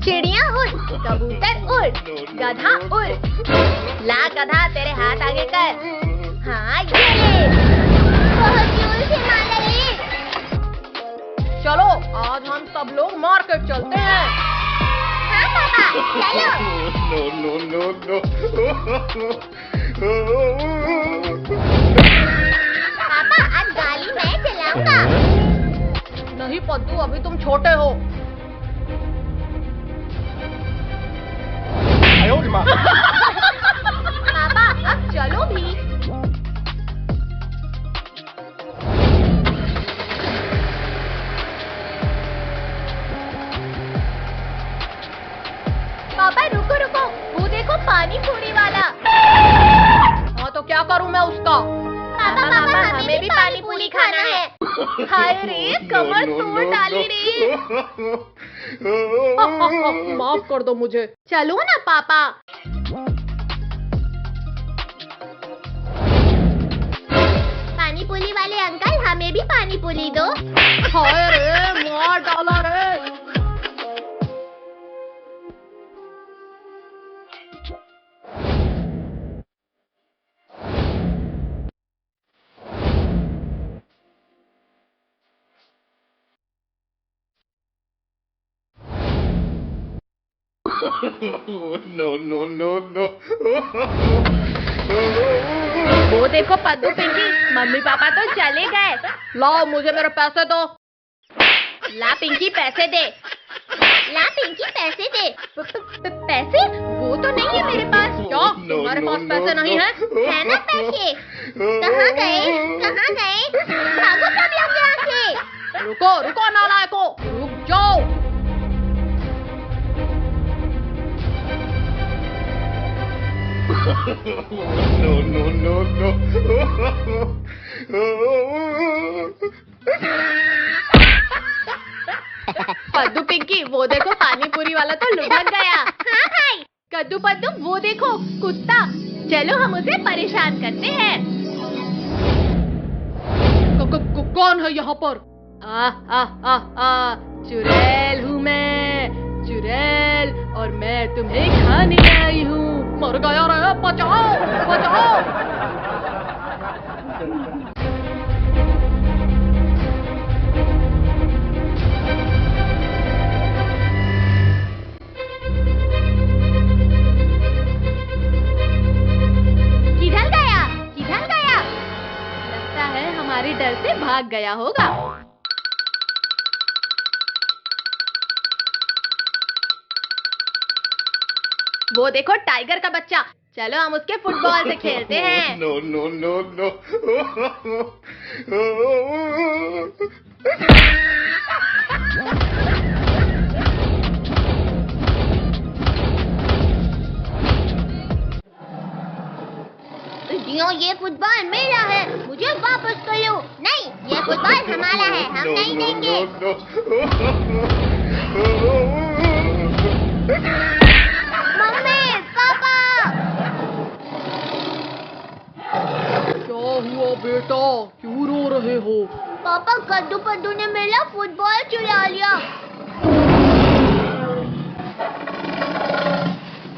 चिड़िया उड़, कबूतर उड़, गधा उड़। ला गधा तेरे हाथ आगे कर। हाँ ये ले। बहुत जोर से मारा ले। चलो आज हम सब लोग मार्केट चलते हैं। हाँ पापा चलो। No. पापा आज गाड़ी मैं चलाऊंगा। नहीं पद्दू अभी तुम छोटे हो। पापा अब चलो भी। पापा रुको रुको, वो देखो पानी पूरी वाला। हाँ तो क्या करूँ मैं उसका? पापा पापा हमें भी पानी पूरी खाना है। हाय रे कमर तोड़ डाली रे। माफ कर दो मुझे। चलो ना पापा। पानी पूरी वाले अंकल हमें भी पानी पूरी दो। हाय रे मार डाला रे। No. वो देखो पद्दू पिंकी, मम्मी पापा तो चले गए। लाओ मुझे मेरे पैसे दो। ला पिंकी पैसे दे। ला पिंकी पैसे दे। पैसे? वो तो नहीं है मेरे पास। क्या तुम्हारे पास पैसे नहीं है? है ना पैसे? कहाँ गए? कहाँ गए? भागो सब लोग यहाँ से। रुको रुको नालायकों, रुक जाओ। No. पद्दू पिंकी वो देखो पानी पूरी वाला तो लुढ़क गया। हाँ भाई। कद्दू पद्दू वो देखो कुत्ता। चलो हम उसे परेशान करते हैं। कौन है यहाँ पर? चुड़ैल हूँ मैं, चुड़ैल, और मैं तुम्हें खाने आई हूँ। मर गया रे, बचाओ बचाओ। किधर गया? किधर गया? लगता है हमारे डर से भाग गया होगा। वो देखो टाइगर का बच्चा। चलो हम उसके फुटबॉल से खेलते हैं। No. ये फुटबॉल मेरा है, मुझे वापस कर लो। नहीं, ये फुटबॉल हमारा है, हम नहीं देंगे। Mummy papa. क्या हुआ बेटा, क्यों रो रहे हो? पापा कद्दू पद्दू ने मेरा फुटबॉल चुरा लिया।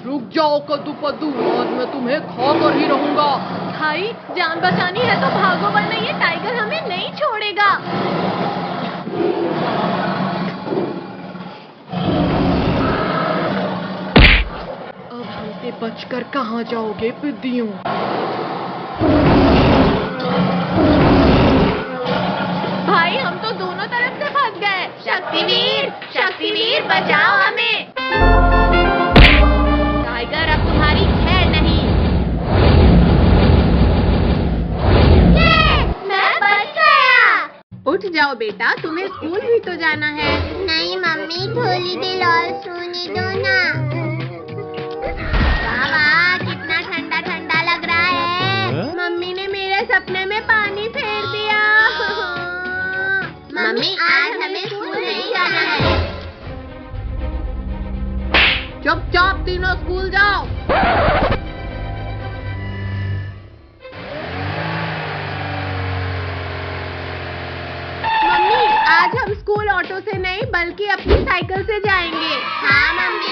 रुक जाओ कद्दू पद्दू, आज मैं तुम्हें खा कर ही रहूंगा। भाई जान बचानी है तो भागो, वरना ये टाइगर हमें नहीं छोड़ेगा। अब हमसे बचकर कहाँ जाओगे पिद्दियों? भाई हम तो दोनों तरफ से फंस गए। शक्तिवीर बचाओ हमें। टाइगर अब तुम्हारी खैर नहीं। मैं बच गया। उठ जाओ बेटा, तुम्हें स्कूल भी तो जाना है। नहीं मम्मी, थोड़ी देर और सोने दो ना। वाह कितना ठंडा ठंडा लग रहा है। मम्मी ने मेरे सपने में पानी फेर दिया। मम्मी आज हमें स्कूल नहीं जाना है। चुपचाप तीनों स्कूल जाओ। मम्मी आज हम स्कूल ऑटो से नहीं बल्कि अपनी साइकिल से जाएंगे। हाँ मम्मी।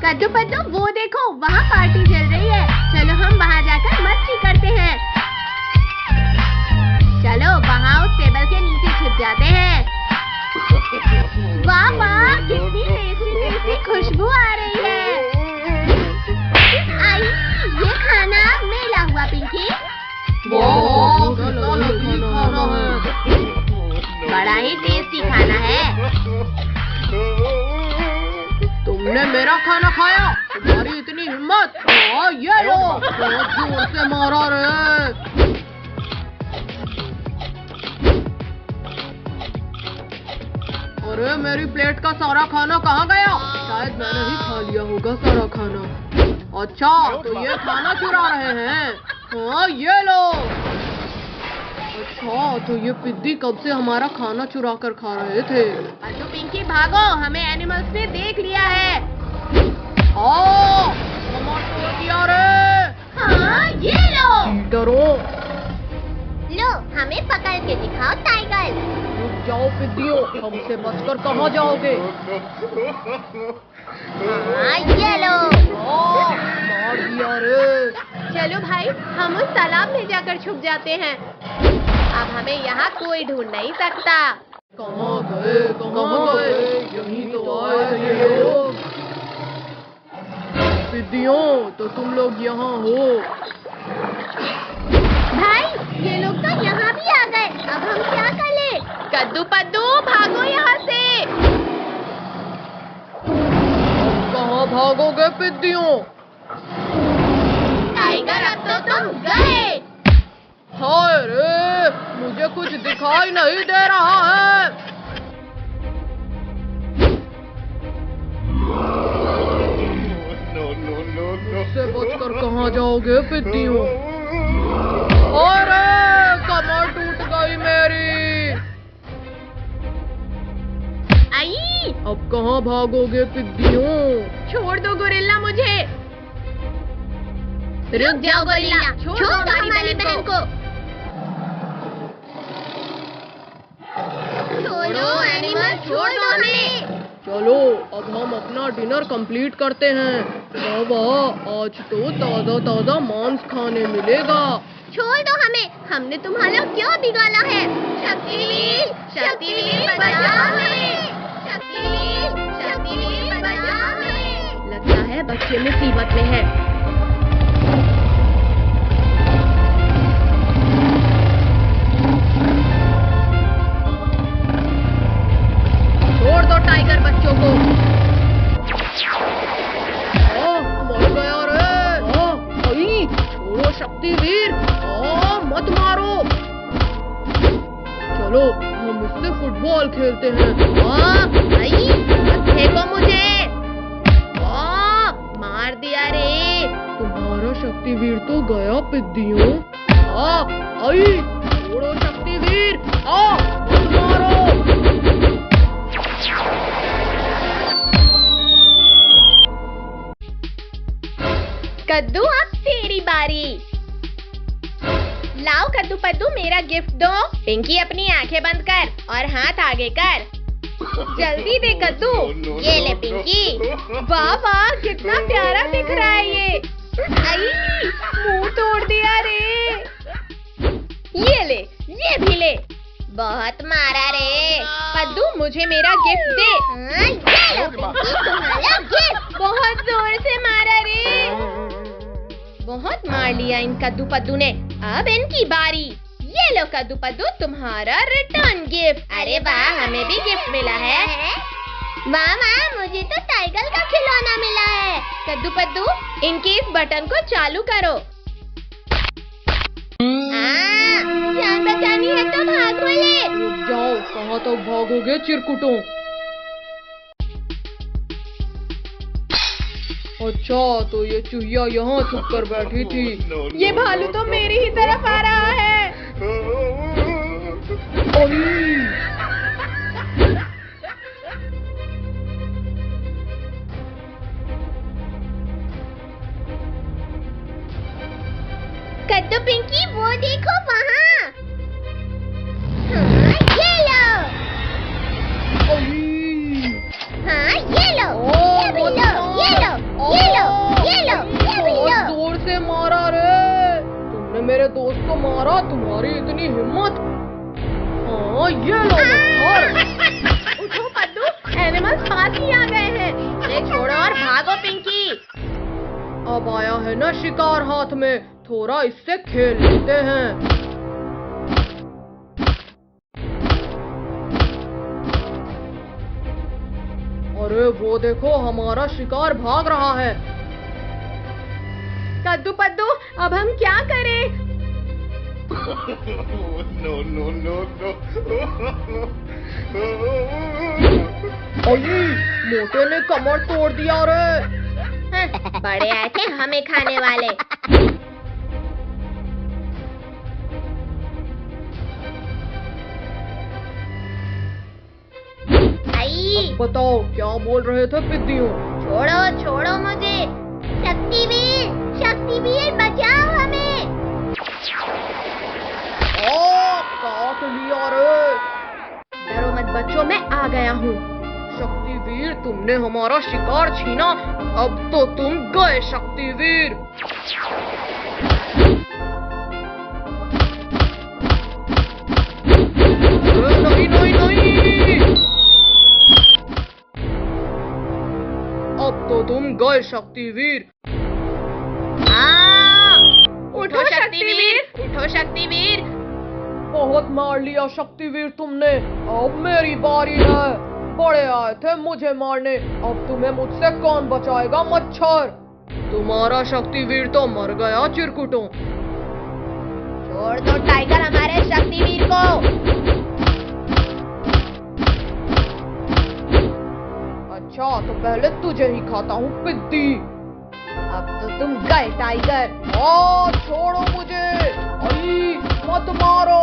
कद्दू पद्दू वो देखो वहाँ पार्टी चल रही है। चलो हम वहाँ जाकर मस्ती करते हैं। चलो वहाँ उस टेबल के नीचे छिप जाते हैं। वाह वाह कितनी टेस्टी टेस्टी खुशबू आ रही है। आई ये खाना मेरा हुआ पिंकी। बड़ा ही टेस्टी खाना है। तुमने मेरा खाना खाया? तुम्हारी इतनी हिम्मत? ये लो, बहुत जोर से मारा रे। अरे मेरी प्लेट का सारा खाना कहाँ गया? शायद मैंने ही खा लिया होगा सारा खाना। अच्छा तो ये खाना चुरा रहे हैं? हाँ ये लो। अच्छा तो ये पिद्दी कब से हमारा खाना चुरा कर खा रहे थे? तो पिंकी भागो, हमें एनिमल्स ने देख लिया है। टमाटो दिया रे। हाँ ये लो। डरो। लो हमें पकड़ के दिखाओ टाइगर। रुक जाओ पिद्दियों, हमसे बचकर कहाँ जाओगे? हाँ ये लो। मार दिया रे। चलो भाई हम उस तालाब में जाकर छुप जाते हैं। अब हमें यहाँ कोई ढूंढ नहीं सकता। कहाँ गए? कहाँ गए? यहीं तो आए थे ये लोग। पिद्दियों तो तुम लोग यहाँ हो। भाई ये लोग तो यहाँ भी आ गए। अब हम क्या कर ले? कद्दू पद्दू भागो यहाँ से। कहाँ भागोगे पिद्दियों? टाइगर अब तो तुम गए। हाय रे, मुझे कुछ दिखाई नहीं दे रहा है। इससे बचकर कहाँ जाओगे पिद्दियों? अरे कमर टूट गई मेरी। आई अब कहाँ भागोगे पिद्दियों? छोड़ दो गोरिल्ला मुझे। रुक जाओ गोरिल्ला, छोड़ दो हमारी बहन को। छोड़ो एनिमल, छोड़ दो हमें। चलो अब हम अपना डिनर कंप्लीट करते हैं। वाह आज तो ताजा ताजा मांस खाने मिलेगा। छोड़ दो हमें, हमने तुम्हारा क्या बिगाड़ा है? शक्तिवीर, शक्तिवीर बचा हमें। शक्तिवीर, शक्तिवीर बचा हमें। लगता है बच्चे मुसीबत में है। छोड़ दो टाइगर बच्चों को। मर गया रे। आई छोड़ो शक्तिवीर, मत मारो। चलो हम इससे फुटबॉल खेलते हैं। आई मत फेंको मुझे। मार दिया रे। तुम्हारा शक्तिवीर तो गया पिद्दियों। आई छोड़ो शक्तिवीर, मत मारो। कद्दू अब तेरी बारी। लाओ कद्दू पद्दू मेरा गिफ्ट दो। पिंकी अपनी आंखें बंद कर और हाथ आगे कर। जल्दी दे कद्दू। ये ले पिंकी। वाह वाह कितना प्यारा दिख रहा है ये। आई मुंह तोड़ दिया रे। ये ले, ये भी ले। बहुत मारा रे। कद्दू मुझे मेरा गिफ्ट दे। ये लो पिंकी तुम्हारा गिफ्ट। बहुत जोर से मारा रे। बहुत मार लिया इन कद्दू पद्दू ने। अब इनकी बारी। ये लो कद्दू पद्दू तुम्हारा रिटर्न गिफ्ट। अरे वाह हमें भी गिफ्ट मिला है। वाह वाह मुझे तो टाइगर का खिलौना मिला है। कद्दू पद्दू इनके इस बटन को चालू करो। जान बचानी है तो भागो ले। रुक जाओ, कहाँ तक भागोगे चिरकुटों? अच्छा तो ये चूहिया यहाँ छुप कर बैठी थी। ये भालू तो मेरी ही तरफ आ रहा है। कद्दू पिंकी वो देखो वहाँ। ये लो। हाँ ये लो। ये भी लो। ये लो। तो मारा, तुम्हारी इतनी हिम्मत। हाँ, ये लो मच्छर। उठो पद्दू, एनिमल्स पास ही आ गए हैं। उसे छोड़ो और भागो पिंकी। अब आया है ना शिकार हाथ में, थोड़ा इससे खेल लेते हैं। अरे वो देखो, हमारा शिकार भाग रहा है। कद्दू पद्दू, अब हम क्या करें? No, no, no, no. Ali, मोटे ने कमर तोड़ दिया रे। हाँ, बड़े आए थे हमें खाने वाले। आई, अब बताओ क्या बोल रहे थे पिद्दियों? छोड़ो छोड़ो मुझे। शक्तिवीर बचाओ हमें। काट लिया रे। डरो मत बच्चों, मैं आ गया हूँ। शक्तिवीर, तुमने हमारा शिकार छीना, अब तो तुम गए शक्तिवीर। नहीं नहीं नहीं, अब तो तुम गए शक्तिवीर। उठो शक्तिवीर, उठो शक्तिवीर। बहुत मार लिया शक्तिवीर तुमने, अब मेरी बारी है। बड़े आए थे मुझे मारने, अब तुम्हें मुझसे कौन बचाएगा मच्छर। तुम्हारा शक्तिवीर तो मर गया चिरकुटों। छोड़ दो टाइगर हमारे शक्तिवीर को। अच्छा, तो पहले तुझे ही खाता हूँ पिद्दी। अब तो तुम गए टाइगर। छोड़ो मुझे, अली मत मारो।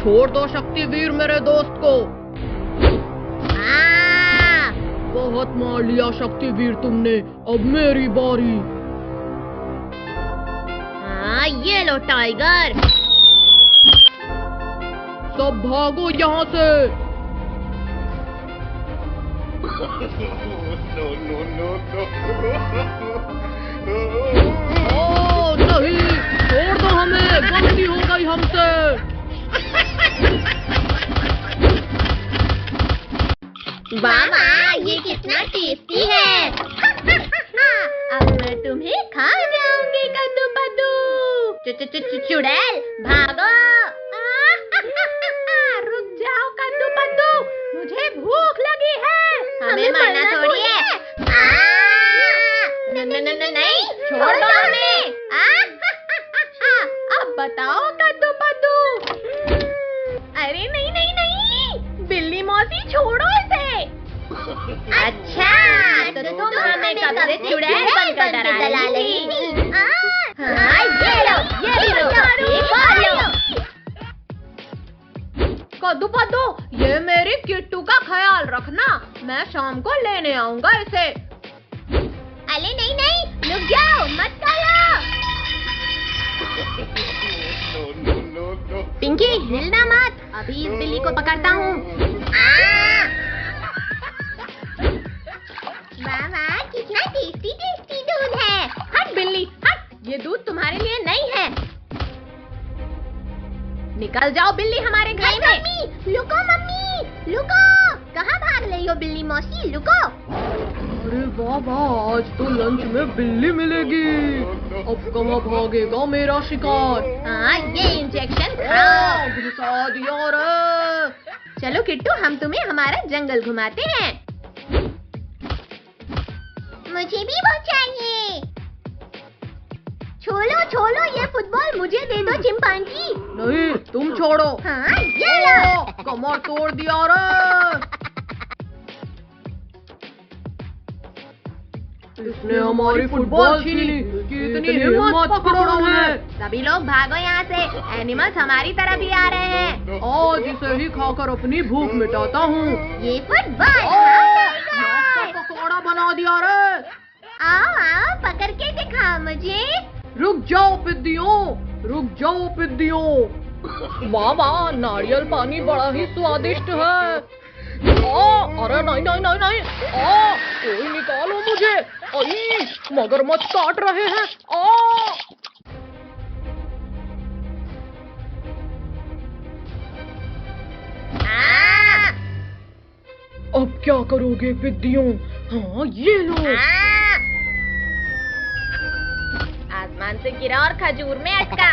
छोड़ दो शक्तिवीर मेरे दोस्त को। बहुत मार लिया शक्तिवीर तुमने, अब मेरी बारी। हाँ, ये लो टाइगर। सब भागो यहाँ से। No, no, no, no. नहीं, छोड़ दो हमें, गलती हो गई हमसे। वाह, ये कितना टेस्टी है। अब मैं तुम्हें खा जाऊंगी कद्दू पद्दू। चुड़ैल भागो। रुक जाओ कद्दू पद्दू, मुझे भूख लगी है। हमें मारना थोड़ी है। नहीं, छोड़ दो हमें। अब बताओ कद्दू पद्दू। अरे नहीं नहीं नहीं, बिल्ली मौसी छोड़ो इसे। अच्छा, तो तुम हमें कब से चुड़ैल बनकर डरा रही थी। हाँ, ये लो, एक और लो। कद्दू पद्दू, ये मेरी किट्टू का ख्याल रखना, मैं शाम को लेने आऊंगा इसे। अरे नहीं नहीं, रुक जाओ, मत डालो। No, no, no, no. Pinky, हिलना मत, अभी इस बिल्ली को पकड़ता हूँ। वाह, कितना टेस्टी टेस्टी दूध है। हट बिल्ली, हट, ये दूध तुम्हारे लिए नहीं है। निकल जाओ बिल्ली हमारे घर से। मम्मी, लुको, कहाँ भाग रही हो बिल्ली मौसी, लुको। अरे वाह वाह, आज तो लंच में बिल्ली मिलेगी। अब कहाँ भागेगा मेरा शिकार। हाँ, ये इंजेक्शन खाओ। घुसा दिया रे। चलो किट्टू, हम तुम्हें हमारा जंगल घुमाते हैं। मुझे भी वो चाहिए। छोड़ो, ये फुटबॉल मुझे दे दो चिंपांजी। नहीं, तुम छोड़ो। हाँ, ये लो। कमर तोड़ दिया रे। इसने हमारी फुटबॉल छीनी, कितनी हिम्मत पकड़ो है। सभी लोग भागो यहाँ से, एनिमल्स हमारी तरफ ही आ रहे हैं। आज इसे ही खाकर अपनी भूख मिटाता हूँ। ये फुटबॉल पकौड़ा बना दिया रे। आओ, पकड़ के दिखाओ मुझे। रुक जाओ पिद्दियों। वाह, नारियल पानी बड़ा ही स्वादिष्ट है। अरे नहीं, कोई निकालो मुझे। मगरमच्छ काट रहे हैं। अब क्या करोगे पिद्दियों? हाँ ये लो। आसमान से गिरा और खजूर में अटका।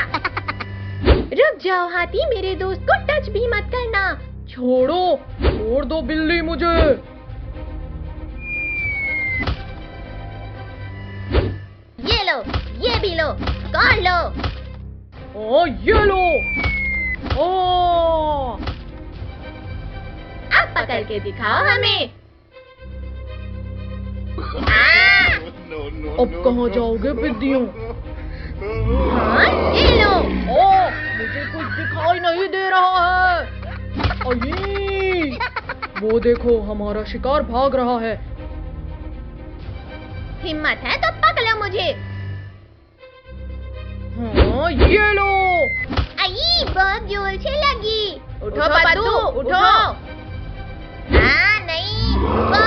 रुक जाओ हाथी, मेरे दोस्त को टच भी मत करना। छोड़ो, छोड़ दो बिल्ली मुझे। ये लो, ये भी लो, कौन लो? हाँ ये लो। ओ, अब पकड़ के दिखाओ हमें। अब कहाँ जाओगे पिद्दियों? हाँ, ये लो। ओ, मुझे कुछ दिखाई नहीं दे रहा है। अये, वो देखो हमारा शिकार भाग रहा है। हिम्मत है तो पकड़ो मुझे। हाँ ये लो। आई, बहुत जोर से लगी। उठो पद्दू, उठो। नहीं, रुको।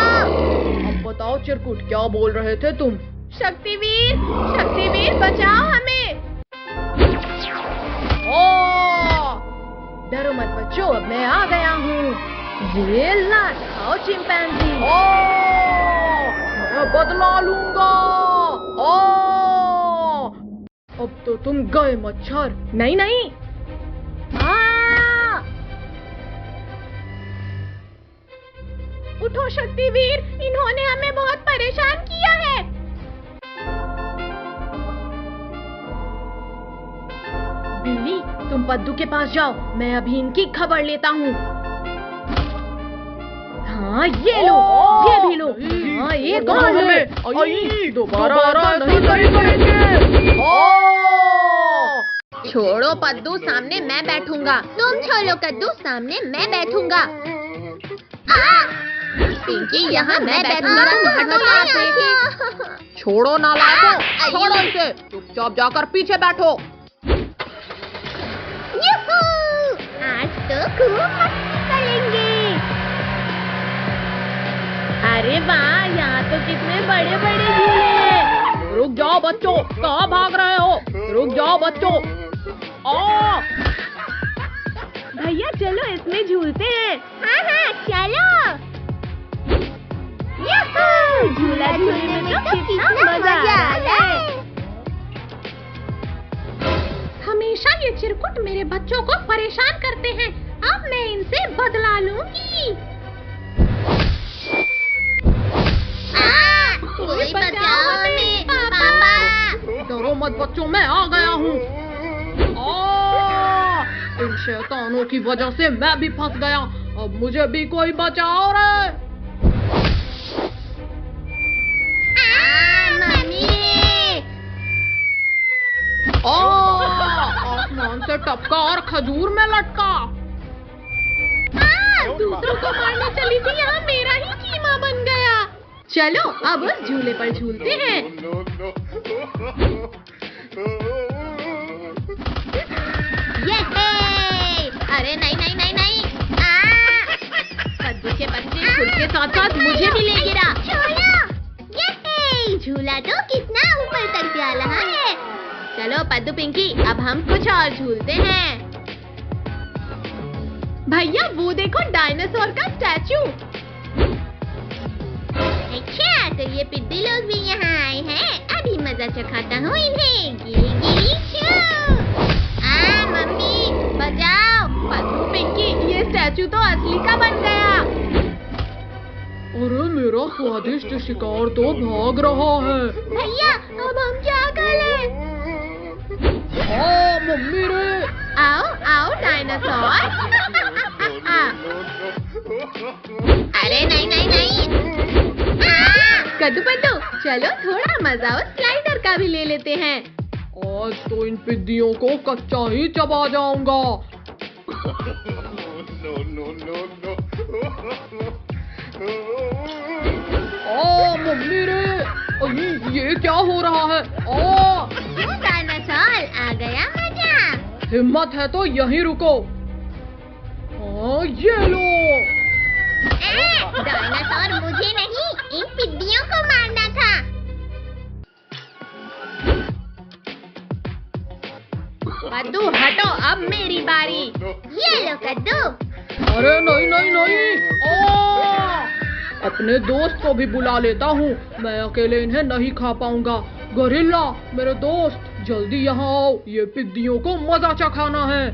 अब बताओ चिरकुट, क्या बोल रहे थे तुम? शक्तिवीर, शक्तिवीर बचाओ हमें। ओ, डरो मत बच्चों, अब मैं आ गया हूँ। ये ला खाओ चिंपैंजी। ओ, मैं बदला लूंगा। ओ, अब तो तुम गए मच्छर। नहीं नहीं। उठो शक्तिवीर, इन्होंने हमें बहुत परेशान किया है। बिल्ली, तुम पद्दू के पास जाओ, मैं अभी इनकी खबर लेता हूँ। हाँ ये लो, ये भी लो। हाँ ये कौन है? दोबारा ऐसा नहीं करेंगे। छोड़ो पद्दू, सामने मैं बैठूंगा। तुम छोड़ो कद्दू, सामने मैं बैठूंगा। पिंकी, यहाँ मैं बैठूंगा, तुम हटो यहाँ से। छोड़ो नालायकों, छोड़ो इसे। चुपचाप जाकर पीछे बैठो। आज तो खूब मस्ती करेंगे। अरे वाह, यहाँ तो कितने बड़े बड़े झूले हैं। रुक जाओ बच्चों, कहाँ भाग रहे हो? रुक जाओ बच्चों। भैया चलो इसमें झूलते हैं। हाँ हाँ चलो। झूला झूलने में तो कितना मजा आ रहा है। हमेशा ये चिरकुट मेरे बच्चों को परेशान करते हैं। अब मैं इनसे बदला लूंगी। कोई बचाओ हमें, पापा। डरो मत बच्चों, मैं आ गया हूँ। इन शैतानों की वजह से मैं भी फंस गया। अब मुझे भी कोई बचाओ रे। आसमान से टपका और खजूर में लटका। दूसरों को मारने चली थी, यहाँ मेरा ही कीमा बन गया। चलो अब उस झूले पर झूलते हैं। अरे नहीं नहीं नहीं नहीं। कद्दू के बच्चे खुद के साथ साथ मुझे भी ले गिरा। झूला तो कितना ऊपर तक जा रहा है। चलो पद्दू पिंकी, अब हम कुछ और झूलते हैं। भैया वो देखो, डायनासोर का स्टैचू। अच्छा, तो ये पिद्दी लोग भी यहाँ आए हैं। अभी मजा चखाता हूँ इन्हें। गिरी गिरी शो। मम्मी बचाओ। पद्दू पिंकी, ये स्टैचू तो असली का बन गया। अरे मेरा स्वादिष्ट शिकार तो भाग रहा है। भैया अब हम क्या करें? मम्मी रे। आओ आओ डायनासोर। अरे नहीं नहीं नहीं। कद्दू पद्दू, चलो थोड़ा मजा उस स्लाइडर का भी ले लेते हैं। आज तो इन पिद्दियों को कच्चा ही चबा जाऊंगा। मम्मी रे, ये क्या हो रहा है? डायनासोर, आ गया मजा। हिम्मत है तो यहीं रुको। ये लो। डायनासोर मुझे नहीं, इन पिद्दियों को मारना था। कद्दू हटो, अब मेरी बारी। ये लो कद्दू। अरे नहीं नहीं नहीं। अपने दोस्त को भी बुला लेता हूँ, मैं अकेले इन्हें नहीं खा पाऊंगा। गोरिल्ला मेरे दोस्त, जल्दी यहाँ आओ, ये पिद्दियों को मजा चखाना है।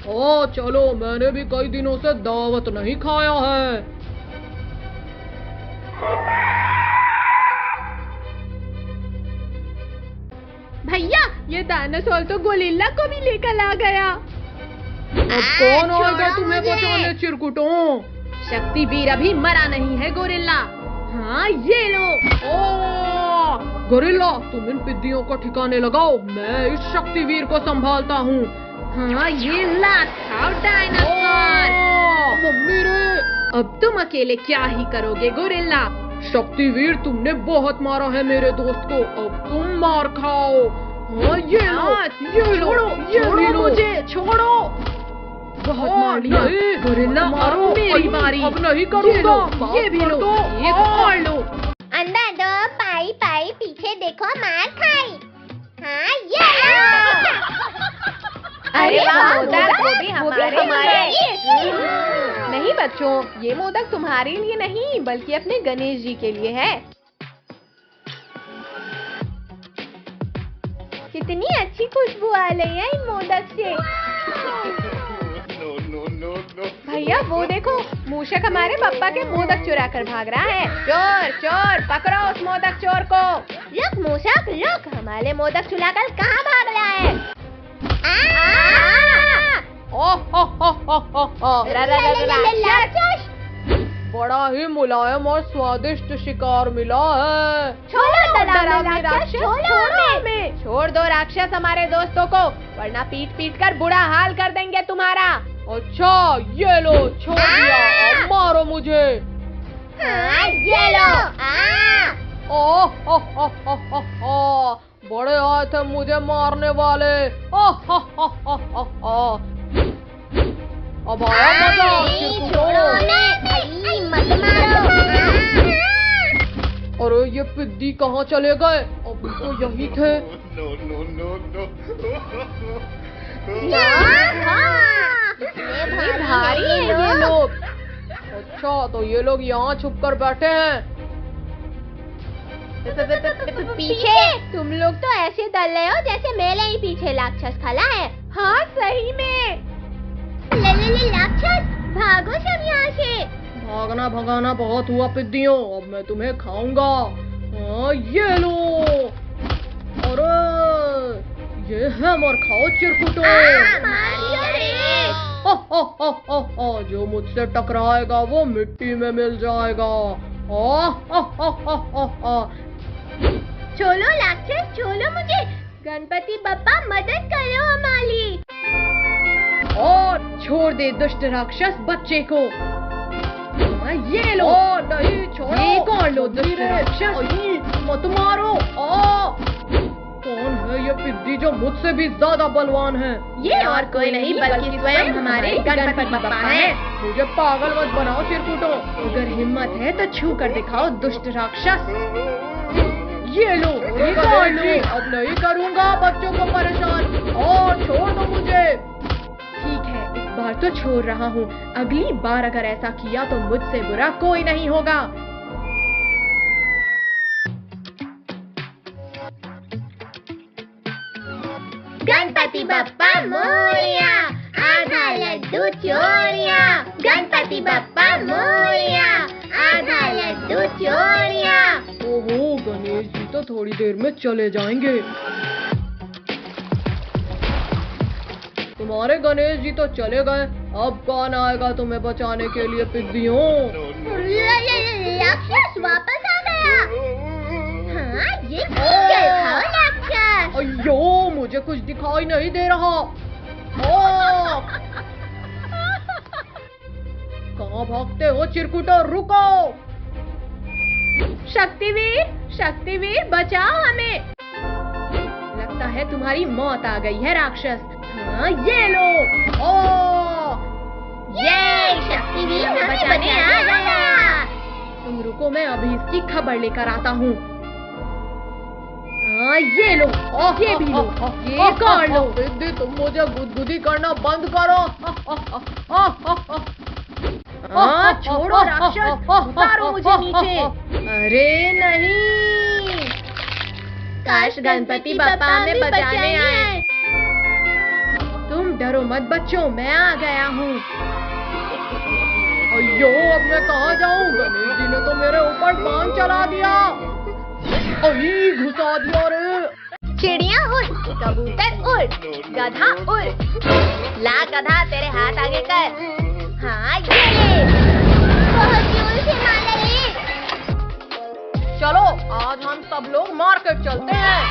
ओ चलो, मैंने भी कई दिनों से दावत नहीं खाया है। भैया, ये डायनासोर तो गोरिल्ला को भी लेकर आ गया। अब कौन आएगा तुम्हें बचाने चिरकुटों? शक्तिवीर अभी मरा नहीं है गोरिल्ला। हाँ ये लो। ओ गोरिल्ला, तुम इन पिद्दियों को ठिकाने लगाओ, मैं इस शक्तिवीर को संभालता हूँ। हाँ ये लात खाओ डायनासोर। मम्मी रे, अब तुम अकेले क्या ही करोगे गोरिल्ला? शक्तिवीर तुमने बहुत मारा है मेरे दोस्त को, अब तुम मार खाओ। हाँ ये लो, ये लो, छोड़ो मुझे, छोड़ो। बहुत मार लिया गोरिल्ला, मारो, अब मेरी बारी। अब नहीं करूँगा, ये भी लो, एक और लो। अंदर दो, पाई पाई पीछे देखो, मार खाई। हाँ ये लो। अरे वाह, मोदक, वो भी हमारे लिए। नहीं बच्चों, ये मोदक तुम्हारे लिए नहीं बल्कि अपने गणेश जी के लिए है। कितनी अच्छी खुशबू आ रही है इन मोदक से। No, no, no, no. भैया वो देखो, मूषक हमारे पापा के मोदक चुरा कर भाग रहा है। चोर चोर, पकड़ो उस मोदक चोर को। रुक मूषक रुक, हमारे मोदक चुराकर कहाँ भाग रहा है? राक्षस! बड़ा ही मुलायम और स्वादिष्ट शिकार मिला है। छोड़ो डरावने राक्षस, छोड़ो हमें। छोड़ दो राक्षस हमारे दोस्तों को, वरना पीट पीट कर बुरा हाल कर देंगे तुम्हारा। अच्छा ये लो, छोड़ दिया, अब मारो मुझे। हाँ ये लो। बड़े आए थे मुझे मारने वाले। अब आया मजा। छोड़ो हमें, मत मारो। अरे ये पिद्दी कहाँ चले गए? अभी तो यही थे। No, no, no, no. इतने भारी है ये लोग। अच्छा तो ये लोग यहाँ छुप कर बैठे हैं। पीछे तुम लोग तो ऐसे डर रहे हो जैसे मेरे ही पीछे राक्षस खड़ा है। हाँ सही में। ले राक्षस, भागो सब यहाँ से। भागना भगाना बहुत हुआ पिद्दियों, अब मैं तुम्हें खाऊंगा। हाँ ये लो। अरे ये है, मर खाओ चिरकुटो। जो मुझसे टकराएगा वो मिट्टी में मिल जाएगा। छोड़ो राक्षस, छोड़ो मुझे। गणपति बप्पा मदद करो हमारी। और छोड़ दे दुष्ट राक्षस बच्चे को। हाँ, ये लो। नहीं छोड़ो। एक और लो दुष्ट राक्षस। मत मारो। कौन है ये पिद्दी जो मुझसे भी ज्यादा बलवान है? ये और कोई नहीं बल्कि स्वयं हमारे गणपति बप्पा हैं। मुझे पागल मत बनाओ चिरकुटो। अगर हिम्मत है तो छू कर दिखाओ दुष्ट राक्षस। ये लो, अब नहीं करूँगा बच्चों को परेशान। और छोड़ दो मुझे। ठीक है, इस बार तो छोड़ रहा हूँ, अगली बार अगर ऐसा किया तो मुझसे बुरा कोई नहीं होगा। गणपति बप्पा मोरया, आधा लड्डू चोरिया। गणपति बप्पा मोरया, आधा लड्डू चोरिया। ओहो, गणेश जी तो थोड़ी देर में चले जाएंगे। तुम्हारे गणेश जी तो चले गए, अब कौन आएगा तुम्हें बचाने के लिए पिद्दियों? राक्षस वापस आ गया। हाँ ये चल खाओ राक्षस। अयो, मुझे कुछ दिखाई नहीं दे रहा। कहाँ भागते हो चिरकुटो, रुको। शक्तिवीर, शक्तिवीर बचाओ हमें। लगता है तुम्हारी मौत आ गई है राक्षस। हाँ ये लो। ये शक्तिवीर हमें बचाने आ गया। तुम रुको, मैं अभी इसकी खबर लेकर आता हूँ। हाँ ये लो, ये भी लो, ये कर लो। पिद्दी तुम मुझे गुदगुदी करना बंद करो। हाँ, छोड़ो राक्षस, उतारो मुझे नीचे। अरे नहीं, काश गणपति बापा हमें बचाने आए। तुम डरो मत बच्चों, मैं आ गया हूँ। अयो, अब मैं कहाँ जाऊँ? गणेश जी ने तो मेरे ऊपर बाण चला दिया। अरे घुसा दिया रे। चिड़िया उड़, कबूतर उड़, गधा उड़। ला गधा, तेरे हाथ आगे कर। हाँ, ये ले। बहुत जोर से मारा रे। चलो आज हम सब लोग मार्केट चलते हैं।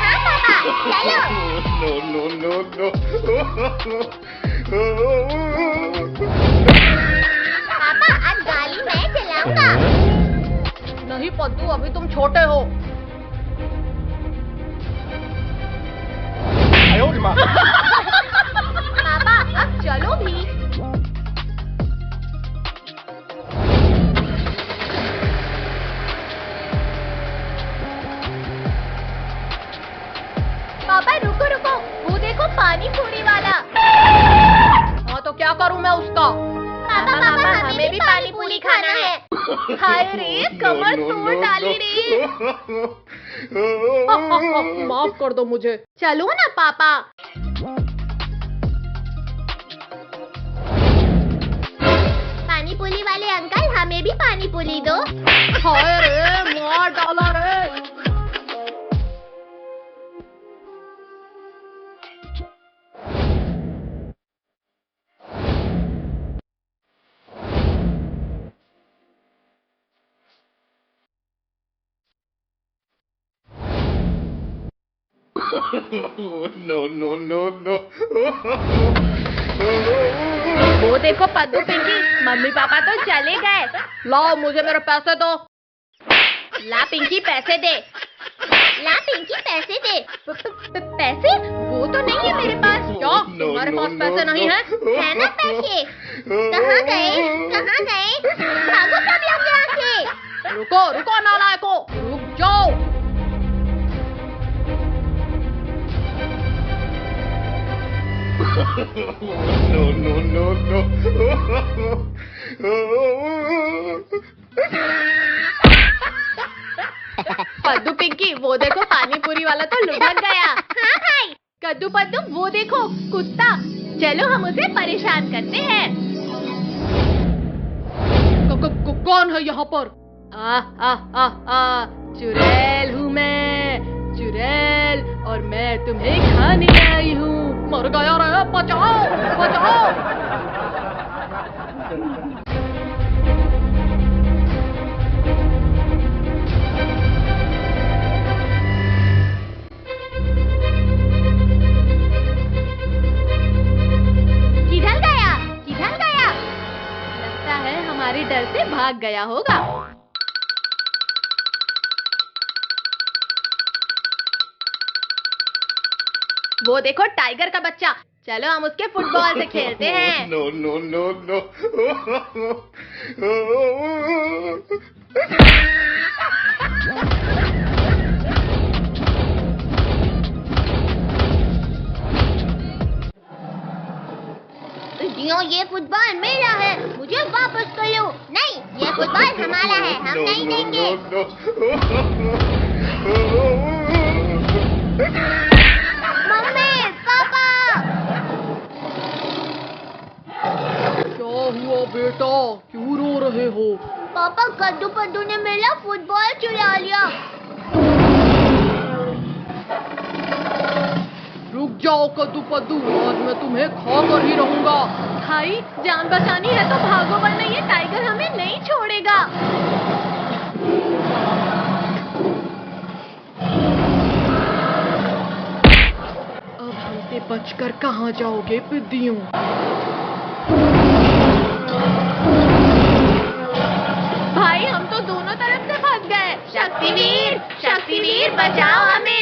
हाँ पापा, चलो। No, no, no, no. पापा, आज गाड़ी मैं चलाऊंगा। नहीं पद्दू, अभी तुम छोटे हो। पापा अब चलो भी। पापा रुको रुको, वो देखो पानी पूरी वाला। हाँ तो क्या करूँ मैं उसका? पापा हमें भी पानी पूरी खाना है। हाय रे, कमर तोड़ डाली रे। माफ कर दो मुझे। चलो ना पापा। पानी पूरी वाले अंकल, हमें भी पानी पूरी दो। हाय रे, मार डाला रे। No, no, no, no. वो देखो पद्दू पिंकी, मम्मी पापा तो चले गए। लाओ मुझे मेरे पैसे दो। ला पिंकी पैसे दे। ला पिंकी, पैसे दे। पैसे? वो तो नहीं है मेरे पास। क्या तुम्हारे पास पैसे नहीं है? है ना पैसे? कहाँ गए? कहाँ गए? भागो सब लोग यहाँ से। रुको रुको नालायको, रुक जाओ। No, no, no, no. पद्दू Pinky, वो देखो पानी पूरी वाला तो लुढ़क गया। हाँ भाई। कद्दू पद्दू, वो देखो कुत्ता। चलो हम उसे परेशान करते हैं। कौन है यहाँ पर? चुड़ैल हूँ मैं, चुड़ैल, और मैं तुम्हें खाने आई हूँ। मर गया रे, बचाओ बचाओ। किधर गया? किधर गया? लगता है हमारे डर से भाग गया होगा। वो देखो टाइगर का बच्चा। चलो हम उसके फुटबॉल से खेलते हैं। No, no, no, no. जियो, ये फुटबॉल मेरा है, मुझे वापस कर लो। नहीं, ये फुटबॉल हमारा है, हम नहीं देंगे। मम्मी, पापा। क्या हुआ बेटा, क्यों रो रहे हो? पापा, कद्दू पद्दू ने मेरा फुटबॉल चुरा लिया। रुक जाओ कद्दू पद्दू, आज मैं तुम्हें खा कर ही रहूंगा। भाई जान बचानी है तो भागो, वरना ये टाइगर हमें नहीं छोड़ेगा। अब हमसे बचकर कहाँ जाओगे पिद्दियों? भाई हम तो दोनों तरफ से फंस गए। शक्तिवीर, शक्तिवीर बचाओ हमें।